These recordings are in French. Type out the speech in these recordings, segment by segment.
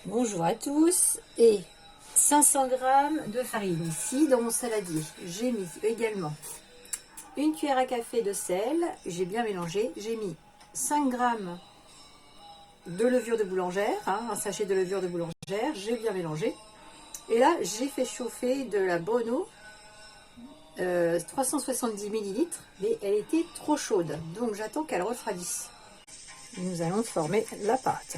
Bonjour à tous, et 500 g de farine. Ici dans mon saladier, j'ai mis également une cuillère à café de sel, j'ai bien mélangé, j'ai mis 5 g de levure de boulangère, un sachet de levure de boulangère, j'ai bien mélangé. Et là, j'ai fait chauffer de la bonne eau, 370 ml, mais elle était trop chaude, donc j'attends qu'elle refroidisse. Nous allons former la pâte.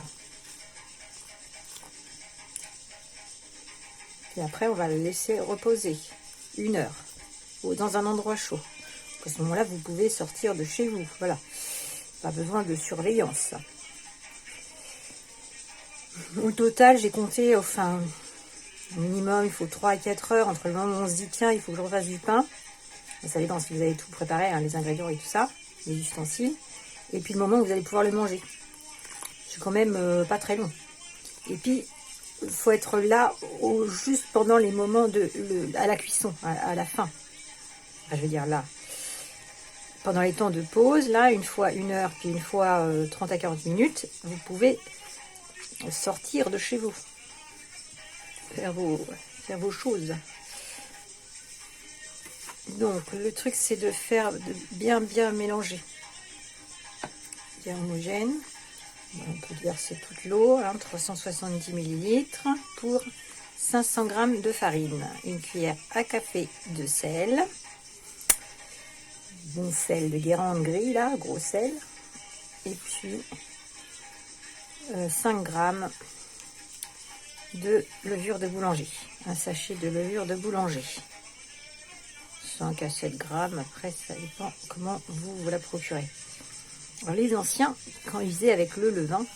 Et après, on va le laisser reposer 1 heure ou dans un endroit chaud. À ce moment-là, vous pouvez sortir de chez vous. Voilà, pas besoin de surveillance. Au total, j'ai compté, enfin, au minimum, il faut 3 à 4 heures entre le moment où on se dit tiens, il faut que je refasse du pain. Ça dépend si vous avez tout préparé, les ingrédients et tout ça, les ustensiles. Et puis le moment où vous allez pouvoir le manger. C'est quand même pas très long. Et puis, il faut être là juste pendant les moments à la cuisson, à la fin. Enfin, je veux dire là, pendant les temps de pause, là, une fois 1 heure, puis une fois 30 à 40 minutes, vous pouvez sortir de chez vous, faire vos choses. Donc, le truc, c'est de bien mélanger, bien homogène. On peut verser toute l'eau, 370 ml pour 500 g de farine, une cuillère à café de sel, bon sel de Guérande gris là, gros sel, et puis 5 g de levure de boulanger, un sachet de levure de boulanger, 5 à 7 grammes, après ça dépend comment vous la procurez. Alors les anciens, quand ils faisaient avec le levain,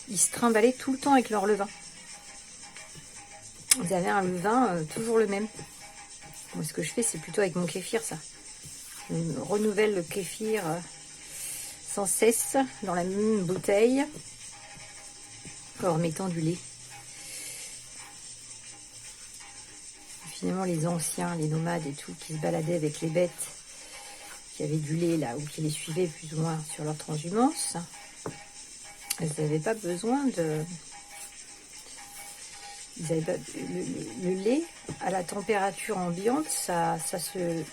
ils se trimballaient tout le temps avec leur levain. Vous avez un levain toujours le même. Moi, ce que je fais, c'est plutôt avec mon kéfir, ça. Je renouvelle le kéfir sans cesse dans la même bouteille en remettant du lait. Finalement, les anciens, les nomades et tout, qui se baladaient avec les bêtes, qui avaient du lait là, ou qui les suivaient plus ou moins sur leur transhumance, ils n'avaient pas besoin de... Le lait, à la température ambiante, ça se...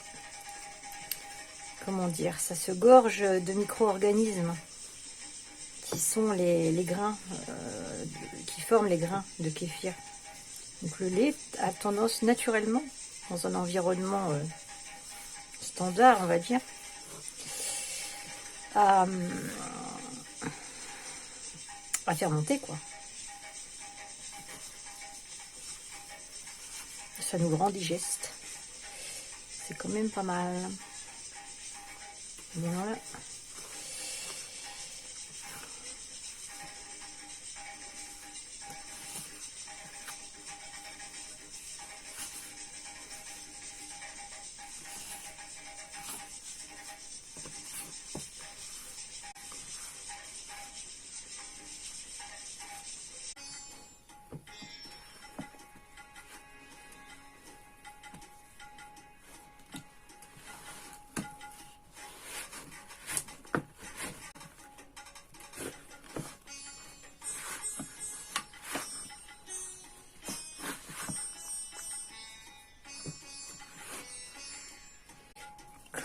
Comment dire, ça se gorge de micro-organismes qui sont les grains, qui forment les grains de kéfir. Donc le lait a tendance naturellement, dans un environnement standard, on va dire, à fermenter, quoi. Ça nous rend digeste. C'est quand même pas mal. Voilà.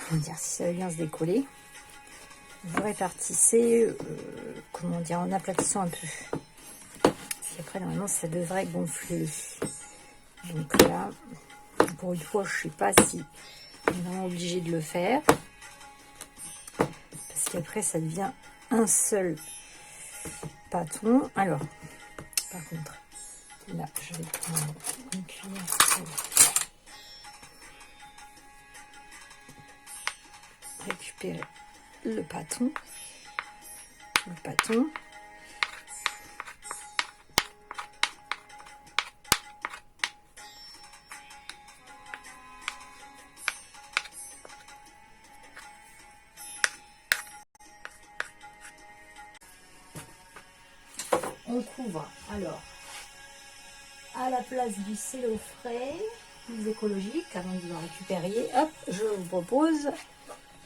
Comment dire, si ça vient se décoller, vous répartissez, comment dire, en aplatissant un peu. Puis après, normalement, ça devrait gonfler. Donc là, pour une fois, je ne sais pas si on est vraiment obligé de le faire. Parce qu'après, ça devient un seul pâton. Alors, par contre, là, je vais prendre une cuillère pour récupérer le pâton. On couvre alors à la place du cello frais, plus écologique, avant que vous en récupériez, hop, je vous propose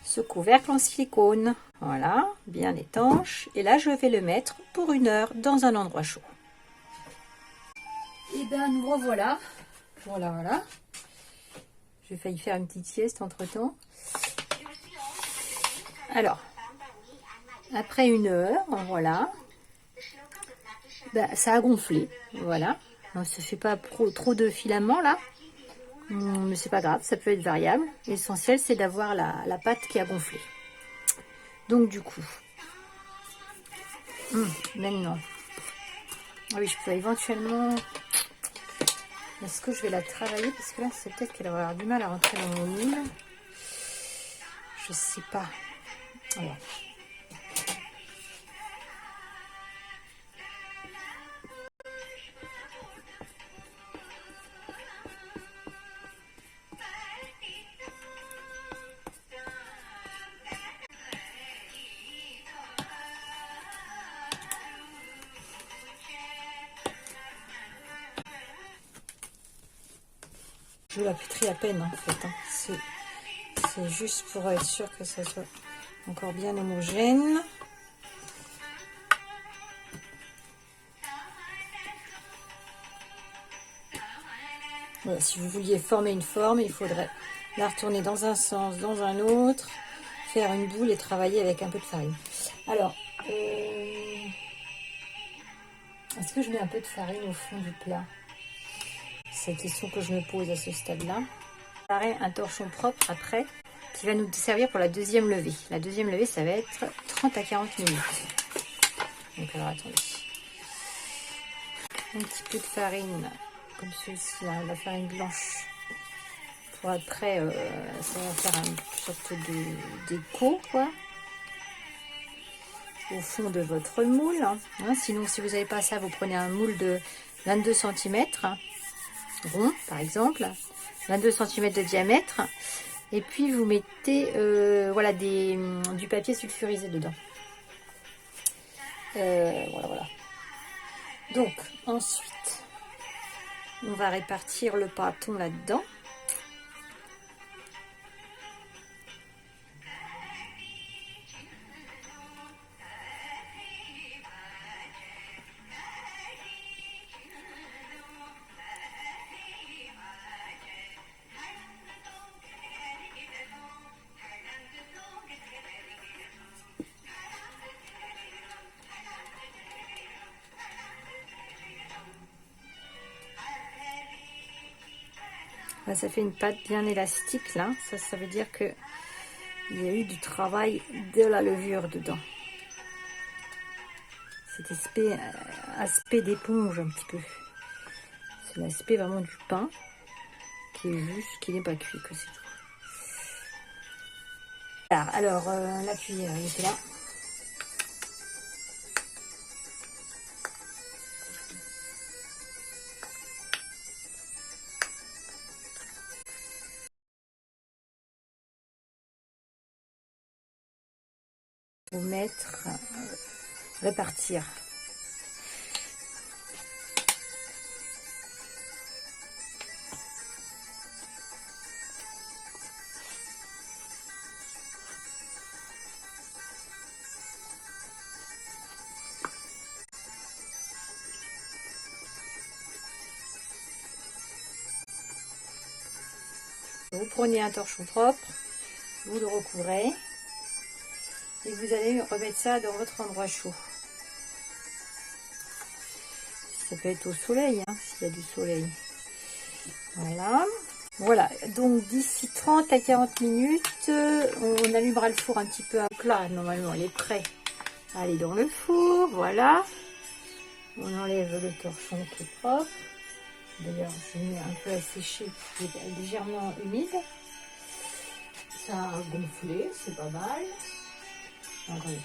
ce couvercle en silicone. Voilà, bien étanche. Et là, je vais le mettre pour 1 heure dans un endroit chaud. Et ben nous revoilà. Voilà. J'ai failli faire une petite sieste entre temps. Alors, après 1 heure, voilà. Ben, ça a gonflé. Voilà. Donc, ça fait pas trop de filaments là. Mais c'est pas grave, ça peut être variable. L'essentiel c'est d'avoir la pâte qui a gonflé. Donc du coup, maintenant, ah oui, je peux éventuellement. Est-ce que je vais la travailler? Parce que là, c'est peut-être qu'elle va avoir du mal à rentrer dans mon moule. Je sais pas. Alors. Je la pétris à peine en fait. Hein. C'est juste pour être sûr que ça soit encore bien homogène. Voilà, si vous vouliez former une forme, il faudrait la retourner dans un sens, dans un autre, faire une boule et travailler avec un peu de farine. Alors, est-ce que je mets un peu de farine au fond du plat? C'est la question que je me pose à ce stade-là. Préparer un torchon propre après qui va nous servir pour la deuxième levée. La deuxième levée, ça va être 30 à 40 minutes. Donc alors attendez. Un petit peu de farine, comme ceci, là, la farine blanche. Pour après, ça va faire une sorte d'écho, quoi. Au fond de votre moule. Hein. Sinon, si vous n'avez pas ça, vous prenez un moule de 22 cm. Rond par exemple, 22 cm de diamètre, et puis vous mettez voilà, du papier sulfurisé dedans. Voilà. Donc ensuite, on va répartir le pâton là-dedans. Ça fait une pâte bien élastique là. Ça veut dire que il y a eu du travail de la levure dedans. Cet aspect d'éponge un petit peu. C'est l'aspect vraiment du pain qui est juste, qui n'est pas cuit, que c'est tout. Alors la cuillère elle était là. Pour mettre, répartir. Vous prenez un torchon propre, vous le recouvrez et vous allez remettre ça dans votre endroit chaud. Ça peut être au soleil, hein, s'il y a du soleil. Voilà, donc d'ici 30 à 40 minutes, on allumera le four un petit peu à plat. Normalement, il est prêt à aller dans le four. Voilà. On enlève le torchon qui est propre. D'ailleurs, je mets un peu à sécher, qui est légèrement humide. Ça a gonflé, c'est pas mal. Attendez.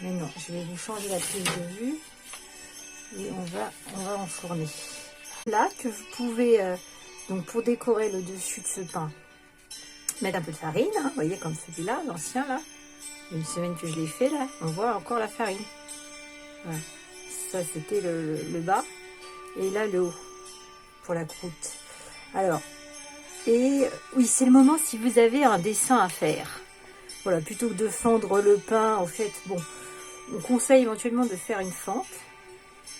Maintenant, je vais vous changer la prise de vue et on va enfourner. Là, que vous pouvez, donc pour décorer le dessus de ce pain, mettre un peu de farine, hein, vous voyez comme celui-là, l'ancien là. Une semaine que je l'ai fait là, on voit encore la farine. Voilà. Ça, c'était le bas. Et là, le haut, pour la croûte. Alors, et oui, c'est le moment si vous avez un dessin à faire. Voilà, plutôt que de fendre le pain, en fait, bon, on conseille éventuellement de faire une fente.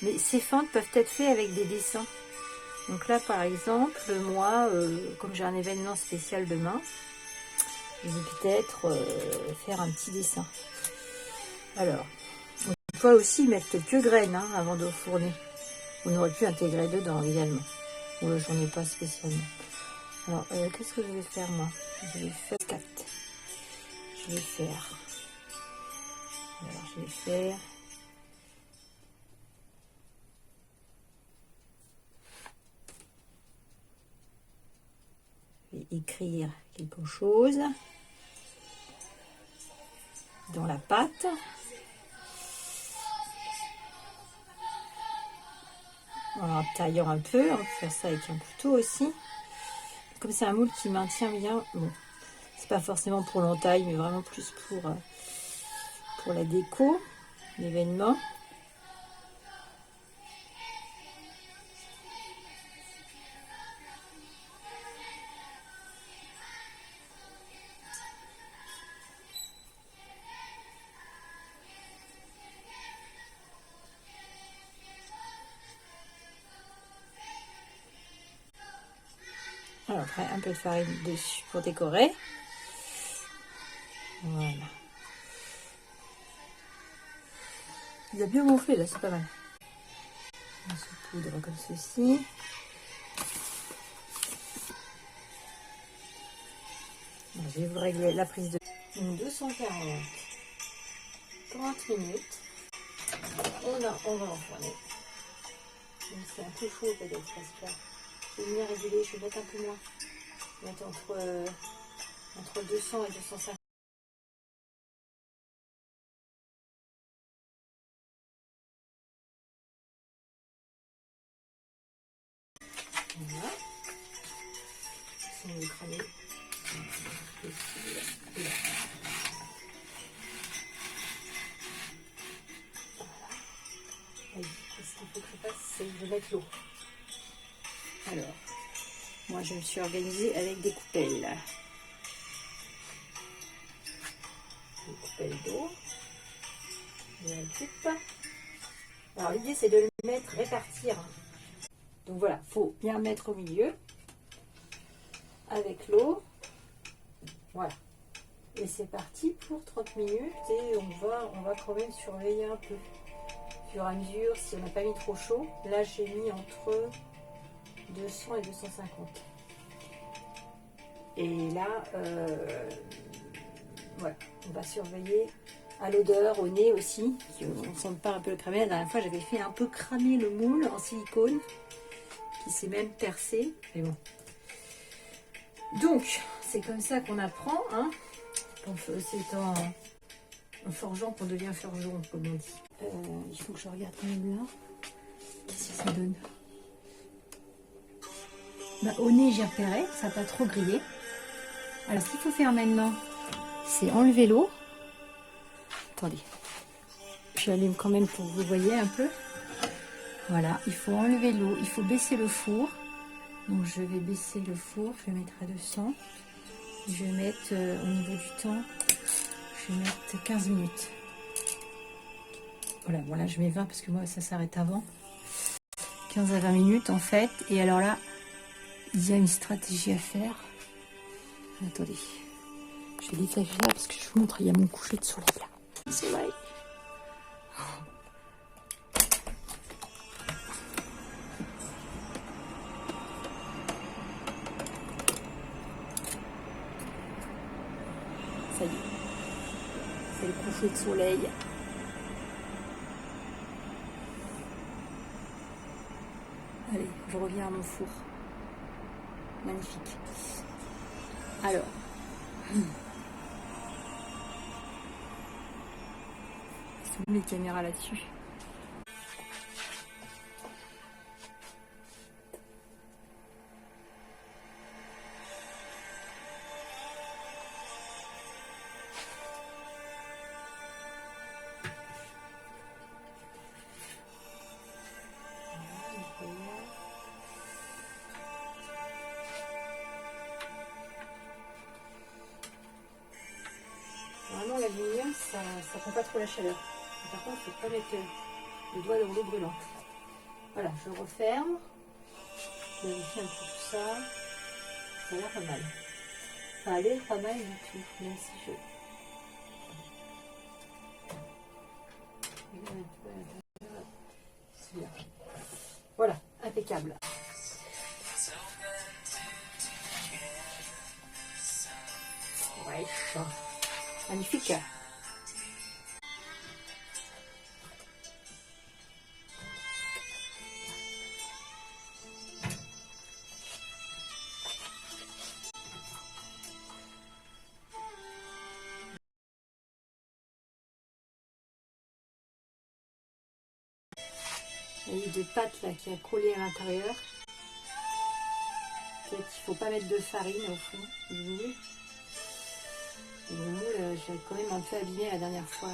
Mais ces feintes peuvent être faites avec des dessins. Donc là, par exemple, moi, comme j'ai un événement spécial demain, je vais peut-être faire un petit dessin. Alors, on peut aussi mettre quelques graines hein, avant de fourner. On aurait pu intégrer dedans également. Bon, j'en ai pas spécialement. Alors, qu'est-ce que je vais faire moi? Je vais faire 4. Je vais faire. Alors, je vais faire. Je vais écrire quelque chose dans la pâte. En taillant un peu, on peut faire ça avec un couteau aussi. Comme c'est un moule qui maintient bien, bon, c'est pas forcément pour l'entaille, mais vraiment plus pour la déco, l'événement. Alors après, un peu de farine dessus pour décorer. Voilà. Il a bien gonflé là, c'est pas mal. On se poudre comme ceci. Alors, je vais vous régler la prise de 240, 30 minutes. On va enfourner. C'est un peu chaud peut-être parce que je vais venir réguler, je vais mettre un peu moins. Je vais mettre entre 200 et 250. Voilà. Ils sont cramés. Voilà. Ce qu'il faut que je fasse, c'est de mettre l'eau. Alors, moi je me suis organisée avec des coupelles. Des coupelles d'eau. Je la coupe. Alors l'idée c'est de le mettre répartir. Donc voilà, il faut bien mettre au milieu avec l'eau. Voilà. Et c'est parti pour 30 minutes et on va quand même surveiller un peu. Au fur et à mesure, si on n'a pas mis trop chaud, là j'ai mis entre 200 et 250. Et là, voilà, on va surveiller à l'odeur, au nez aussi, qu'on ne sente pas un peu le cramer. La dernière fois, j'avais fait un peu cramer le moule en silicone, qui s'est même percé, mais bon. Donc, c'est comme ça qu'on apprend, hein. C'est en forgeant qu'on devient forgeron, comme on dit. Il faut que je regarde quand même là. Qu'est-ce que ça donne? Bah, au nez, j'ai repéré, ça n'a pas trop grillé. Alors, ce qu'il faut faire maintenant, c'est enlever l'eau. Attendez, j'allume quand même pour que vous voyez un peu. Voilà, il faut enlever l'eau, il faut baisser le four. Donc, je vais baisser le four, je vais mettre à 200. Je vais mettre, au niveau du temps, je vais mettre 15 minutes. Voilà, je mets 20 parce que moi, ça s'arrête avant. 15 à 20 minutes, en fait. Et alors là, il y a une stratégie à faire. Attendez, je vais détacher ça parce que je vous montre, il y a mon coucher de soleil là. Le soleil. Ça y est, c'est le coucher de soleil. Allez, je reviens à mon four. Magnifique. Alors, c'est mes caméras là-dessus. Normalement, l'aluminium, ça prend pas trop la chaleur. Par contre, il ne faut pas mettre le doigt dans l'eau brûlante. Voilà, je referme. Je vérifie un peu tout ça. Ça a l'air pas mal. Ça a l'air pas mal du tout, même si je... Voilà, impeccable. Ouais, magnifique. Il y a eu de pâte là qui a collé à l'intérieur. Peut-être qu'il ne faut pas mettre de farine au fond du moule. Le moule, je l'ai quand même un peu abîmé la dernière fois.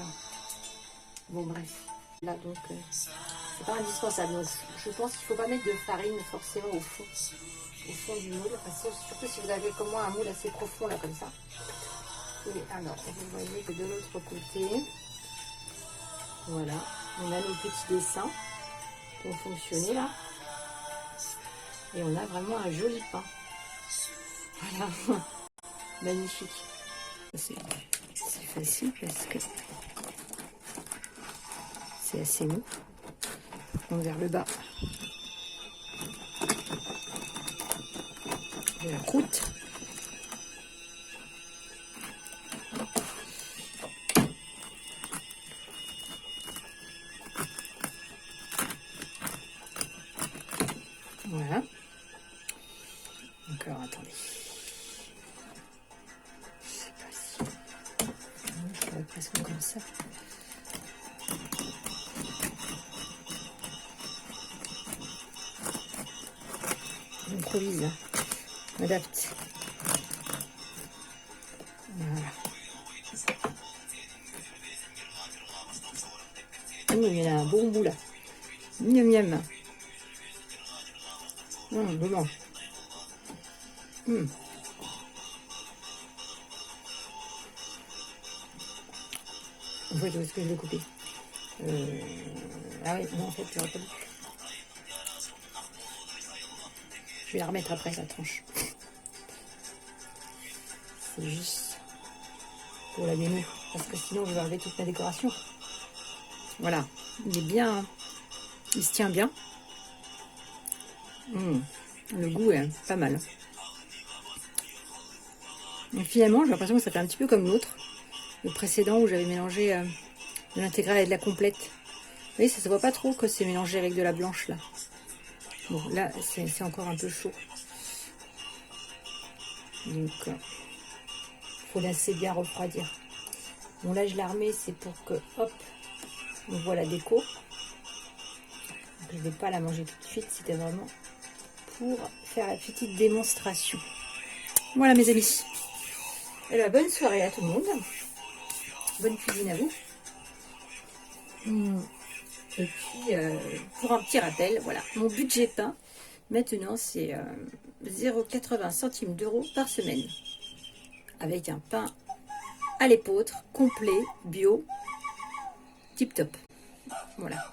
Bon bref. Là donc, c'est pas indispensable. Donc, je pense qu'il ne faut pas mettre de farine forcément au fond du moule. Enfin, surtout si vous avez comme moi un moule assez profond là comme ça. Et alors, vous voyez que de l'autre côté, voilà, on a nos petits dessins qui ont fonctionné là. Et on a vraiment un joli pain. Voilà, magnifique. C'est facile parce que c'est assez mou. Donc vers le bas, de la croûte. Voilà. Encore, attendez. Je sais pas si... Je ferais presque comme ça. J'improvise, hein. M'adapte. Voilà. Il y en a un bon bout là. Miam miam. Vraiment. En fait, où est-ce que je l'ai coupé Ah oui, non, en fait, j'aurais pas dû. Je vais la remettre après, la tranche. C'est juste pour la démo, parce que sinon, je vais enlever toute ma décoration. Voilà, il est bien, il se tient bien. Le goût est pas mal. Et finalement, j'ai l'impression que ça fait un petit peu comme l'autre, le précédent où j'avais mélangé de l'intégrale et de la complète. Vous voyez, ça se voit pas trop que c'est mélangé avec de la blanche là. Bon, là, c'est encore un peu chaud. Donc, faut laisser bien refroidir. Bon, là, je l'ai remis, c'est pour que, hop, on voit la déco. Donc, je ne vais pas la manger tout de suite, c'était vraiment pour faire la petite démonstration. Voilà, mes amis. Et bien, bonne soirée à tout le monde. Bonne cuisine à vous. Et puis, pour un petit rappel, voilà, mon budget pain, maintenant, c'est 0,80 centimes d'euros par semaine. Avec un pain à l'épeautre, complet, bio, tip top. Voilà.